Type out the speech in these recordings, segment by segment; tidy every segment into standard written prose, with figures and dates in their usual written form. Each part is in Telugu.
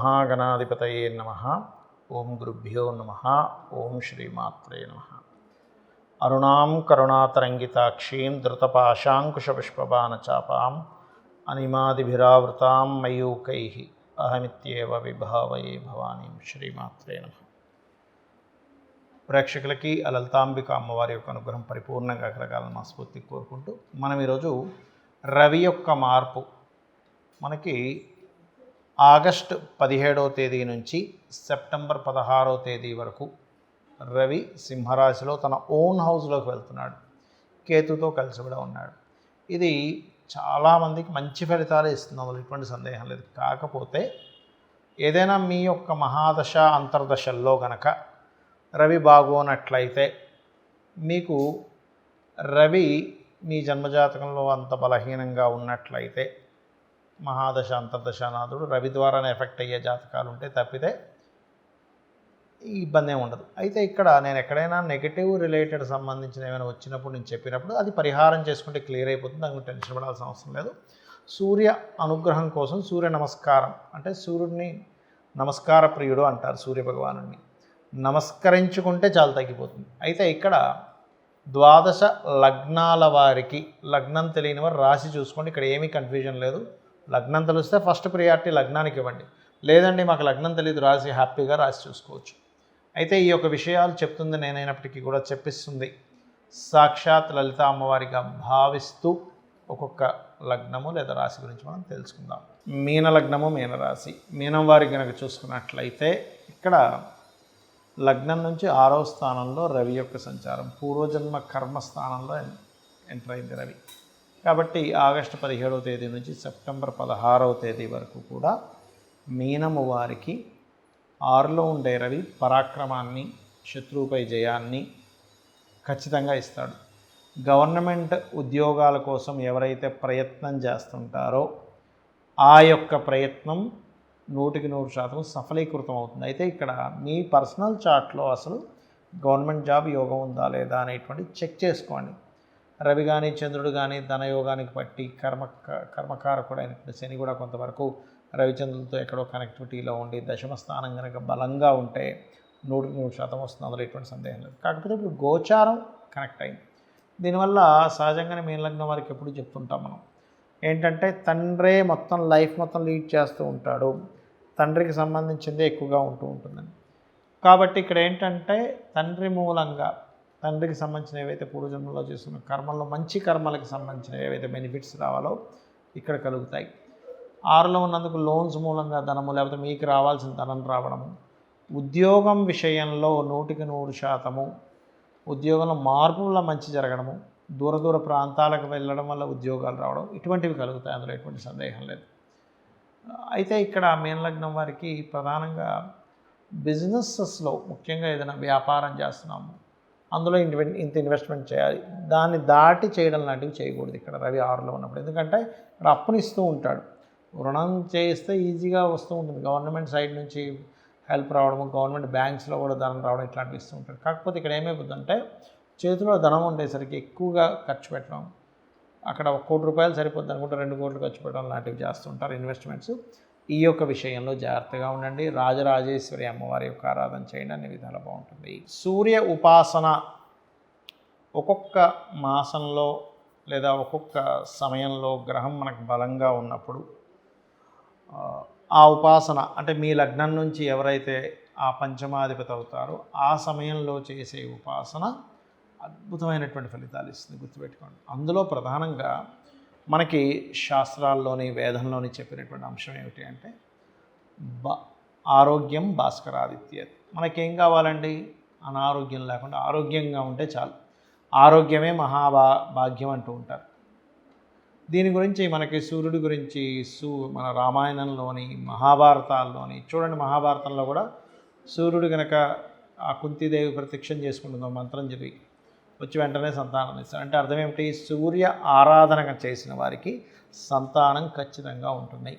శ్రీమహాగణాధిపతయే నమః. ఓం గురుభ్యో నమః. ఓం శ్రీమాత్రే నమః. అరుణాం కరుణాతరంగితాక్షీం ధృతపాశాంకుశపుష్పబాణచాపాం అనిమాదిభిరావృతాం మయూకైః అహమిత్యేవ విభావయే భవానీం. శ్రీమాత్రే నమః. ప్రేక్షకులకి లలితాంబిక అమ్మవారి యొక్క అనుగ్రహం పరిపూర్ణంగా కలగాలని మనస్ఫూర్తిగా కోరుకుంటూ మనం ఈరోజు రవి యొక్క మార్పు మనకి ఆగస్టు 17వ తేదీ నుంచి సెప్టెంబర్ 16వ తేదీ వరకు రవి సింహరాశిలో తన ఓన్ హౌస్లోకి వెళ్తున్నాడు. కేతుతో కలిసి కూడా ఉన్నాడు. ఇది చాలామందికి మంచి ఫలితాలు ఇస్తుంది, అందులో ఎటువంటి సందేహం లేదు. కాకపోతే ఏదైనా మీ యొక్క మహాదశ అంతర్దశల్లో గనక రవి బాగోనట్లయితే మీకు రవి మీ జన్మజాతకంలో అంత బలహీనంగా ఉన్నట్లయితే మహాదశ అంతర్దశానాథుడు రవి ద్వారానే ఎఫెక్ట్ అయ్యే జాతకాలు ఉంటే తప్పితే ఈ ఇబ్బంది ఏమి ఉండదు. అయితే ఇక్కడ నేను ఎక్కడైనా నెగిటివ్ రిలేటెడ్ సంబంధించిన ఏమైనా వచ్చినప్పుడు నేను చెప్పినప్పుడు అది పరిహారం చేసుకుంటే క్లియర్ అయిపోతుంది, దానికి టెన్షన్ పడాల్సిన అవసరం లేదు. సూర్య అనుగ్రహం కోసం సూర్య నమస్కారం అంటే సూర్యుడిని నమస్కార ప్రియుడు అంటారు. సూర్య భగవానుడిని నమస్కరించుకుంటే చాలా తగ్గిపోతుంది. అయితే ఇక్కడ ద్వాదశ లగ్నాల వారికి లగ్నం తెలియని వారు రాశి చూసుకోండి. ఇక్కడ ఏమీ కన్ఫ్యూజన్ లేదు. లగ్నం తెలిస్తే ఫస్ట్ ప్రియారిటీ లగ్నానికి ఇవ్వండి. లేదండి మాకు లగ్నం తెలియదు రాశి, హ్యాపీగా రాశి చూసుకోవచ్చు. అయితే ఈ యొక్క విషయాలు చెప్తుంది నేనైనప్పటికీ కూడా చెప్పిస్తుంది సాక్షాత్ లలిత అమ్మవారిగా భావిస్తూ ఒక్కొక్క లగ్నము లేదా రాశి గురించి మనం తెలుసుకుందాం. మీన లగ్నము మీనరాశి. మీనం వారికి కనుక చూసుకున్నట్లయితే ఇక్కడ లగ్నం నుంచి 6వ స్థానంలో రవి యొక్క సంచారం, పూర్వజన్మ కర్మస్థానంలో ఎంటర్ అయింది రవి. కాబట్టి ఆగస్టు 17వ తేదీ నుంచి సెప్టెంబర్ 16వ తేదీ వరకు కూడా మీనము వారికి 6లో ఉండే రవి పరాక్రమాన్ని, శత్రువుపై జయాన్ని ఖచ్చితంగా ఇస్తాడు. గవర్నమెంట్ ఉద్యోగాల కోసం ఎవరైతే ప్రయత్నం చేస్తుంటారో ఆ యొక్క ప్రయత్నం 100% సఫలీకృతం అవుతుంది. అయితే ఇక్కడ మీ పర్సనల్ చార్ట్లో అసలు గవర్నమెంట్ జాబ్ యోగం ఉందా లేదా అనేటువంటి చెక్ చేసుకోండి. రవి కానీ చంద్రుడు కానీ ధనయోగానికి బట్టి కర్మకారకుడైనటువంటి శని కూడా కొంతవరకు రవిచంద్రులతో ఎక్కడో కనెక్టివిటీలో ఉండి దశమ స్థానం కనుక బలంగా ఉంటే 100% వస్తుంది, అందులో ఎటువంటి సందేహం లేదు. కాకపోతే ఇప్పుడు గోచారం కనెక్ట్ అయింది. దీనివల్ల సహజంగానే మీన లగ్నం వారికి ఎప్పుడు చెప్తుంటాం మనం ఏంటంటే తండ్రే మొత్తం లైఫ్ మొత్తం లీడ్ చేస్తూ ఉంటాడు, తండ్రికి సంబంధించిందే ఎక్కువగా ఉంటుందని. కాబట్టి ఇక్కడ ఏంటంటే తండ్రి మూలంగా తండ్రికి సంబంధించిన ఏవైతే పూర్వజన్మలో చేస్తున్న కర్మల్లో మంచి కర్మలకు సంబంధించిన ఏవైతే బెనిఫిట్స్ రావాలో ఇక్కడ కలుగుతాయి. 6లో ఉన్నందుకు లోన్స్ మూలంగా ధనము లేకపోతే మీకు రావాల్సిన ధనం రావడము, ఉద్యోగం విషయంలో 100% ఉద్యోగంలో మార్పు వల్ల మంచి జరగడము, దూర ప్రాంతాలకు వెళ్ళడం వల్ల ఉద్యోగాలు రావడం, ఇటువంటివి కలుగుతాయి, అందులో ఎటువంటి సందేహం లేదు. అయితే ఇక్కడ మీనలగ్నం వారికి ప్రధానంగా బిజినెసెస్లో ముఖ్యంగా ఏదైనా వ్యాపారం చేస్తున్నాము అందులో ఇంత ఇన్వెస్ట్మెంట్ చేయాలి, దాన్ని దాటి చేయడం లాంటివి చేయకూడదు ఇక్కడ రవి 6లో ఉన్నప్పుడు. ఎందుకంటే ఇక్కడ అప్పునిస్తూ ఉంటాడు. రుణం చేస్తే ఈజీగా వస్తూ ఉంటుంది, గవర్నమెంట్ సైడ్ నుంచి హెల్ప్ రావడము, గవర్నమెంట్ బ్యాంక్స్లో కూడా ధనం రావడం ఇట్లాంటివి ఇస్తూ ఉంటాడు. కాకపోతే ఇక్కడ ఏమైపోతుందంటే చేతిలో ధనం ఉండేసరికి ఎక్కువగా ఖర్చు పెట్టడం, అక్కడ 1 కోటి రూపాయలు సరిపోద్ది అనుకుంటే 2 కోట్లు ఖర్చు పెట్టడం లాంటివి చేస్తుంటారు ఇన్వెస్ట్మెంట్స్. ఈ యొక్క విషయంలో జాగ్రత్తగా ఉండండి. రాజరాజేశ్వరి అమ్మవారి యొక్క ఆరాధన చేయండి, అన్ని విధాలు బాగుంటుంది. సూర్య ఉపాసన ఒక్కొక్క మాసంలో లేదా ఒక్కొక్క సమయంలో గ్రహం మనకు బలంగా ఉన్నప్పుడు ఆ ఉపాసన అంటే మీ లగ్నం నుంచి ఎవరైతే ఆ పంచమాధిపతి అవుతారో ఆ సమయంలో చేసే ఉపాసన అద్భుతమైనటువంటి ఫలితాలు ఇస్తుంది, గుర్తుపెట్టుకోండి. అందులో ప్రధానంగా మనకి శాస్త్రాల్లోని వేదంలోని చెప్పినటువంటి అంశం ఏమిటి అంటే ఆరోగ్యం భాస్కరాదిత్య. మనకేం కావాలండి? అనారోగ్యం లేకుండా ఆరోగ్యంగా ఉంటే చాలు. ఆరోగ్యమే భాగ్యం అంటూ ఉంటారు. దీని గురించి మనకి సూర్యుడి గురించి మన రామాయణంలోని మహాభారతాల్లోని చూడండి. మహాభారతంలో కూడా సూర్యుడు కనుక ఆ కుంతీదేవి ప్రత్యక్షం చేసుకుంటుందో మంత్రం చదివి వచ్చి వెంటనే సంతానం ఇస్తాడు. అంటే అర్థం ఏమిటి? సూర్య ఆరాధన చేసిన వారికి సంతానం ఖచ్చితంగా ఉంటుంది.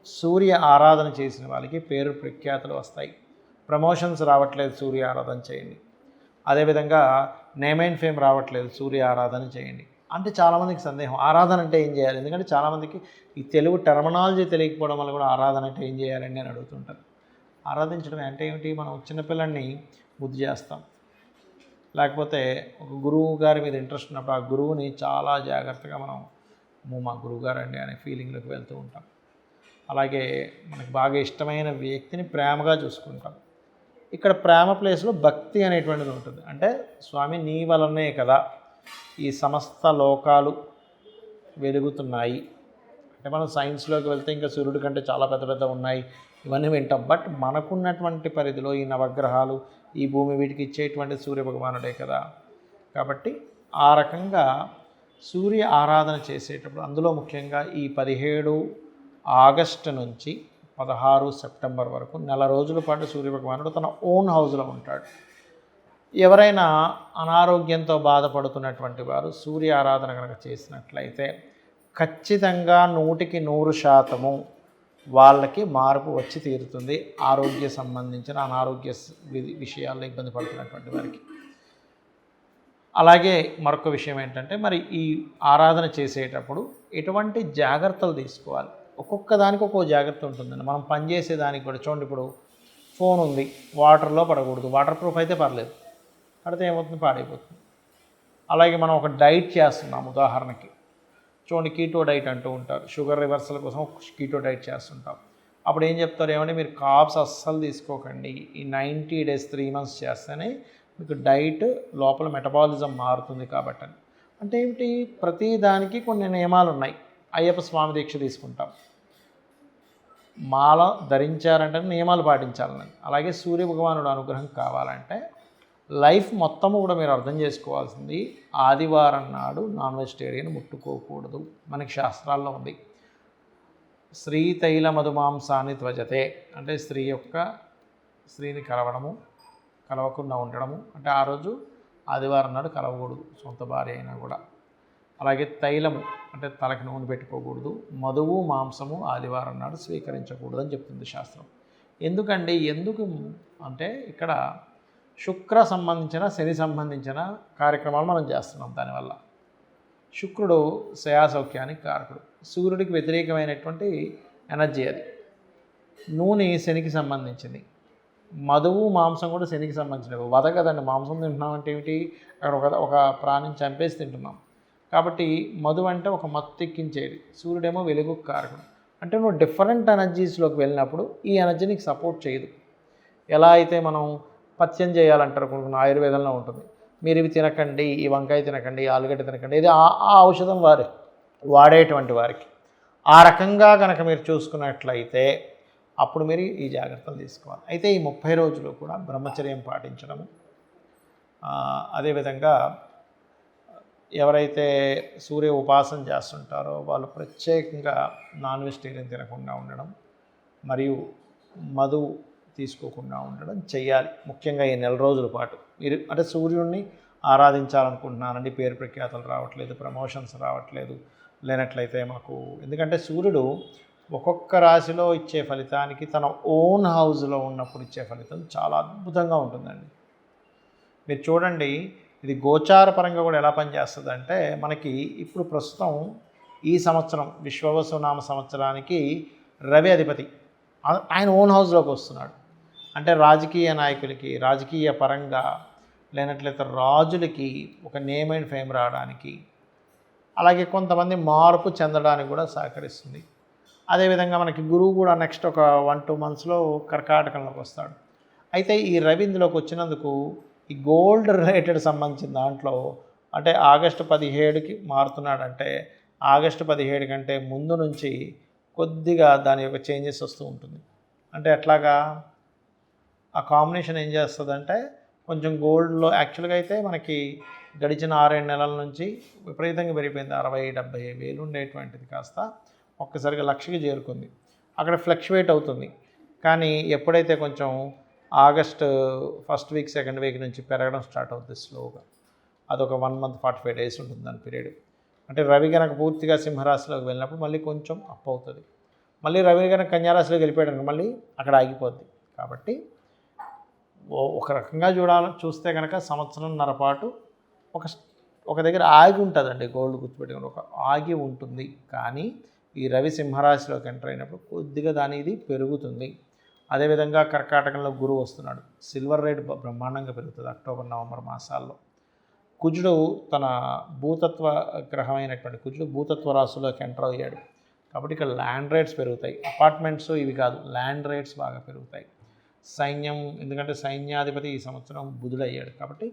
సూర్య ఆరాధన చేసిన వాళ్ళకి పేరు ప్రఖ్యాతులు వస్తాయి. ప్రమోషన్స్ రావట్లేదు, సూర్య ఆరాధన చేయండి. అదేవిధంగా నేమ్ అండ్ ఫేమ్ రావట్లేదు, సూర్య ఆరాధన చేయండి. అంటే చాలామందికి సందేహం ఆరాధన అంటే ఏం చేయాలి, ఎందుకంటే చాలామందికి ఈ తెలుగు టెర్మినాలజీ తెలియకపోవడం వల్ల కూడా ఆరాధన అంటే ఏం చేయాలండి అని అడుగుతుంటారు. ఆరాధించడం అంటే ఏమిటి, మనం చిన్నపిల్లల్ని బుద్ధి చేస్తాం, లేకపోతే ఒక గురువు గారి మీద ఇంట్రెస్ట్ ఉన్నప్పుడు ఆ గురువుని చాలా జాగ్రత్తగా మనం మా గురువు గారు అండి అనే ఫీలింగ్లోకి వెళ్తూ ఉంటాం. అలాగే మనకు బాగా ఇష్టమైన వ్యక్తిని ప్రేమగా చూసుకుంటాం. ఇక్కడ ప్రేమ ప్లేస్లో భక్తి అనేటువంటిది ఉంటుంది. అంటే స్వామి నీ వలనే కదా ఈ సమస్త లోకాలు వెలుగుతున్నాయి. అంటే మనం సైన్స్లోకి వెళ్తే ఇంకా సూర్యుడి కంటే చాలా పెద్ద పెద్ద ఉన్నాయి, ఇవన్నీ వింటాం. బట్ మనకున్నటువంటి పరిధిలో ఈ నవగ్రహాలు, ఈ భూమి, వీటికి ఇచ్చేటువంటి సూర్యభగవానుడే కదా. కాబట్టి ఆ రకంగా సూర్య ఆరాధన చేసేటప్పుడు అందులో ముఖ్యంగా ఈ 17 ఆగస్టు నుంచి 16 సెప్టెంబర్ వరకు నెల రోజుల పాటు సూర్యభగవానుడు తన ఓన్ హౌస్లో ఉంటాడు. ఎవరైనా అనారోగ్యంతో బాధపడుతున్నటువంటి వారు సూర్య ఆరాధన కనుక చేసినట్లయితే ఖచ్చితంగా 100% వాళ్ళకి మార్పు వచ్చి తీరుతుంది. ఆరోగ్య సంబంధించిన అనారోగ్య విషయాల్లో ఇబ్బంది పడుతున్నటువంటి వారికి. అలాగే మరొక విషయం ఏంటంటే, మరి ఈ ఆరాధన చేసేటప్పుడు ఎటువంటి జాగ్రత్తలు తీసుకోవాలి, ఒక్కొక్క దానికి ఒక్కో జాగ్రత్త ఉంటుందండి. మనం పనిచేసే దానికి కూడా చూడండి, ఇప్పుడు ఫోన్ ఉంది, వాటర్లో పడకూడదు, వాటర్ ప్రూఫ్ అయితే పర్లేదు, పడితే ఏమవుతుంది, పాడైపోతుంది. అలాగే మనం ఒక డైట్ చేస్తున్నాం, ఉదాహరణకి చూడండి కీటో డైట్ అంటూ ఉంటారు, షుగర్ రివర్సల్ కోసం కీటో డైట్ చేస్తుంటాం. అప్పుడు ఏం చెప్తారు, ఏమంటే మీరు కార్బ్స్ అస్సలు తీసుకోకండి, ఈ 90 days 3 months చేస్తేనే మీకు డైట్ లోపల మెటబాలిజం మారుతుంది కాబట్టి. అంటే ఏమిటి, ప్రతి దానికి కొన్ని నియమాలు ఉన్నాయి. అయ్యప్ప స్వామి దీక్ష తీసుకుంటాం, మాల ధరించారంటే నియమాలు పాటించాలని. అలాగే సూర్య భగవానుడు అనుగ్రహం కావాలంటే లైఫ్ మొత్తము కూడా మీరు అర్థం చేసుకోవాల్సింది, ఆదివారం నాడు నాన్ వెజిటేరియన్ ముట్టుకోకూడదు. మనకి శాస్త్రాల్లో ఉంది, శ్రీతైల మధుమాంసాన్ని త్వజతే, అంటే స్త్రీని కలవకుండా ఉండడము, అంటే ఆ రోజు ఆదివారం నాడు కలవకూడదు సొంత భార్య అయినా కూడా. అలాగే తైలము అంటే తలకి నూనె పెట్టుకోకూడదు, మధువు మాంసము ఆదివారం నాడు స్వీకరించకూడదు అని చెప్తుంది శాస్త్రం. ఎందుకు అంటే ఇక్కడ శుక్ర సంబంధించిన, శని సంబంధించిన కార్యక్రమాలు మనం చేస్తున్నాం. దానివల్ల శుక్రుడు శయాసౌఖ్యానికి కారకుడు, సూర్యుడికి వ్యతిరేకమైనటువంటి ఎనర్జీ అది. నూనె శనికి సంబంధించింది, మధువు మాంసం కూడా శనికి సంబంధించినవి. వధ కదండి, మాంసం తింటున్నాం అంటే ఏమిటి, అక్కడ ఒక ప్రాణిని చంపేసి తింటున్నాం. కాబట్టి మధు అంటే ఒక మత్తు ఎక్కించేది, సూర్యుడేమో వెలుగు కారకుడు. అంటే నువ్వు డిఫరెంట్ ఎనర్జీస్లోకి వెళ్ళినప్పుడు ఈ ఎనర్జీ నీకు సపోర్ట్ చేయదు. ఎలా అయితే మనం పథ్యం చేయాలంటారు, కొన్ని ఆయుర్వేదంలో ఉంటుంది, మీరు ఇవి తినకండి, ఈ వంకాయ తినకండి, ఆలుగడ్డ తినకండి, ఇది ఆ ఔషధం వాడేటువంటి వారికి. ఆ రకంగా కనుక మీరు చూసుకున్నట్లయితే అప్పుడు మీరు ఈ జాగ్రత్తలు తీసుకోవాలి. అయితే ఈ 30 రోజులు కూడా బ్రహ్మచర్యం పాటించడము, అదేవిధంగా ఎవరైతే సూర్య ఉపాసన చేస్తుంటారో వాళ్ళు ప్రత్యేకంగా నాన్ వెజిటేరియన్ తినకుండా ఉండడం, మరియు మధు తీసుకోకుండా ఉండడం చేయాలి. ముఖ్యంగా ఈ నెల రోజుల పాటు మీరు అంటే సూర్యుడిని ఆరాధించాలనుకుంటున్నానండి, పేరు ప్రఖ్యాతలు రావట్లేదు, ప్రమోషన్స్ రావట్లేదు, లేనట్లయితే మాకు, ఎందుకంటే సూర్యుడు ఒక్కొక్క రాశిలో ఇచ్చే ఫలితానికి తన ఓన్ హౌస్లో ఉన్నప్పుడు ఇచ్చే ఫలితం చాలా అద్భుతంగా ఉంటుందండి. మీరు చూడండి, ఇది గోచార పరంగా కూడా ఎలా పనిచేస్తుంది అంటే, మనకి ఇప్పుడు ప్రస్తుతం ఈ సంవత్సరం విశ్వవసునామ సంవత్సరానికి రవి అధిపతి ఆయన ఓన్ హౌస్లోకి వస్తున్నాడు. అంటే రాజకీయ నాయకులకి, రాజకీయ పరంగా లేనట్లయితే రాజులకి ఒక నేమ్ అండ్ ఫేమ్ రావడానికి, అలాగే కొంతమంది మార్పు చెందడానికి కూడా సహకరిస్తుంది. అదేవిధంగా మనకి గురువు కూడా నెక్స్ట్ ఒక 1-2 monthsలో కర్కాటకంలోకి వస్తాడు. అయితే ఈ రవి ఇందులోకి వచ్చినందుకు ఈ గోల్డ్ రిలేటెడ్ సంబంధించిన దాంట్లో, అంటే ఆగస్టు 17కి మారుతున్నాడంటే ఆగస్టు 17 కంటే ముందు నుంచి కొద్దిగా దాని యొక్క చేంజెస్ వస్తూ ఉంటుంది. అంటే ఎట్లాగా ఆ కాంబినేషన్ ఏం చేస్తుందంటే, కొంచెం గోల్డ్లో యాక్చువల్గా అయితే మనకి గడిచిన 6-7 నెలల నుంచి విపరీతంగా పెరిగిపోయింది. 60-70 వేలు ఉండేటువంటిది కాస్త ఒక్కసారిగా 1,00,000కి చేరుకుంది. అక్కడ ఫ్లక్చువేట్ అవుతుంది. కానీ ఎప్పుడైతే కొంచెం August first week, second week నుంచి పెరగడం స్టార్ట్ అవుతుంది స్లోగా. అదొక 1 month 45 days ఉంటుంది దాని పీరియడ్. అంటే రవి కనుక పూర్తిగా సింహరాశిలోకి వెళ్ళినప్పుడు మళ్ళీ కొంచెం అప్ అవుతుంది. మళ్ళీ రవి కనుక కన్యారాశిలోకి వెళ్ళిపోయాడు మళ్ళీ అక్కడ ఆగిపోద్ది. కాబట్టి ఒక రకంగా చూస్తే కనుక సంవత్సరంన్నర పాటు ఒక దగ్గర ఆగి ఉంటుందండి. గోల్డ్ గుర్తుపెట్టుకుని ఒక ఆగి ఉంటుంది. కానీ ఈ రవి సింహరాశిలోకి ఎంటర్ అయినప్పుడు కొద్దిగా దాని ఇది పెరుగుతుంది. అదేవిధంగా కర్కాటకంలో గురువు వస్తున్నాడు. సిల్వర్ రేట్ బ్రహ్మాండంగా పెరుగుతుంది అక్టోబర్ నవంబర్ మాసాల్లో. కుజుడు తన భూతత్వ గ్రహమైనటువంటి కుజుడు భూతత్వ రాశిలోకి ఎంటర్ అయ్యాడు. కాబట్టి ఇక్కడ ల్యాండ్ రేట్స్ పెరుగుతాయి. అపార్ట్మెంట్స్ ఇవి కాదు, ల్యాండ్ రేట్స్ బాగా పెరుగుతాయి. సైన్యం, ఎందుకంటే సైన్యాధిపతి ఈ సంవత్సరం బుధుడయ్యాడు. కాబట్టి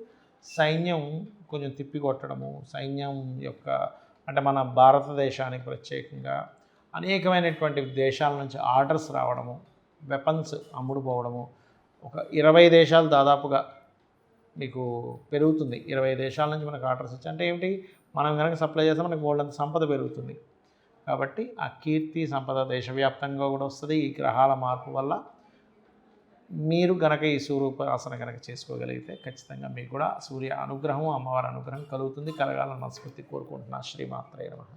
సైన్యం కొంచెం తిప్పికొట్టడము, సైన్యం యొక్క అంటే మన భారతదేశానికి ప్రత్యేకంగా అనేకమైనటువంటి దేశాల నుంచి ఆర్డర్స్ రావడము, వెపన్స్ అమ్ముడు పోవడము, ఒక 20 దేశాలు దాదాపుగా మీకు పెరుగుతుంది. 20 దేశాల నుంచి మనకు ఆర్డర్స్ వచ్చి అంటే ఏమిటి, మనం కనుక సప్లై చేస్తే మనకు వాళ్ళంత సంపద పెరుగుతుంది. కాబట్టి ఆ కీర్తి సంపద దేశవ్యాప్తంగా కూడా వస్తుంది. ఈ గ్రహాల మార్పు వల్ల మీరు కనుక ఈ సూర్యోపాసన కనుక చేసుకోగలిగితే ఖచ్చితంగా మీకు కూడా సూర్య అనుగ్రహం, అమ్మవారి అనుగ్రహం కలుగుతుంది. కలగాలని మనస్ఫూర్తి కోరుకుంటున్నా. శ్రీమాత్రే నమః.